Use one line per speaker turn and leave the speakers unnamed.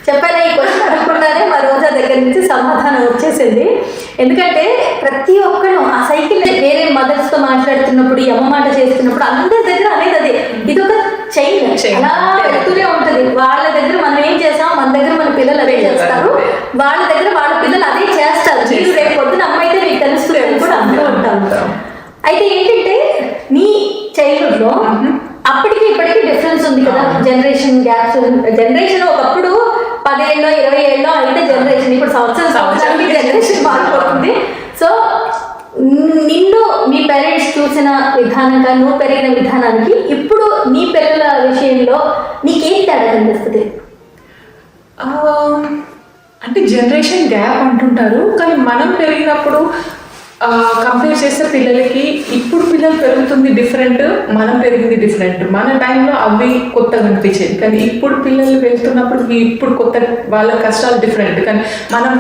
చెప్పాను. ఈ క్వశ్చన్ అడగకుండానే మా రోజా దగ్గర నుంచి సమాధానం వచ్చేసింది. ఎందుకంటే ప్రతి ఒక్కరు ఆ సైకిల్ వేరే మదర్స్ తో మాట్లాడుతున్నప్పుడు, అమ్మ మాట చేస్తున్నప్పుడు అందరి దగ్గర అనేది అదే. ఇది ఒక చైన్ అలా వెళ్తూనే ఉంటది. వాళ్ళ దగ్గర మనం ఏం చేస్తాం, మన దగ్గర మన పిల్లలు అదే చేస్తారు, వాళ్ళ దగ్గర వాళ్ళ పిల్లలు అదే చేస్తారు. మీరు రేపు పొద్దున అమ్మ అయితే మీకు తెలుస్తుంది అని కూడా అందరూ ఉంటాం. అయితే ఏంటంటే నీ చైల్డ్హుడ్ లో అప్పటికి ఇప్పటికి డిఫరెన్స్ ఉంది కదా, జనరేషన్ గ్యాప్స్. జనరేషన్ ఒకప్పుడు 10 ఏళ్ళో 20 ఏళ్ళో అయితే జనరేషన్, ఇప్పుడు సంవత్సరానికి జనరేషన్ మారిపోతుంది. సో నిన్ను మీ పేరెంట్స్ చూసిన విధానంగా, నువ్వు పెరిగిన విధానానికి ఇప్పుడు నీ పిల్లల విషయంలో నీకేం తేడా కనిపిస్తుంది?
అంటే జనరేషన్ గ్యాప్ అంటుంటారు, కానీ మనం పెరిగినప్పుడు కంపేర్ చేస్తే పిల్లలకి ఇప్పుడు పిల్లలు పెరుగుతుంది డిఫరెంట్, మనం పెరిగింది డిఫరెంట్. మన టైంలో అవి కొత్తగా అనిపించేది, కానీ ఇప్పుడు పిల్లలు వెళ్తున్నప్పుడు ఇప్పుడు కొత్త వాళ్ళ కష్టాలు డిఫరెంట్. కానీ మనం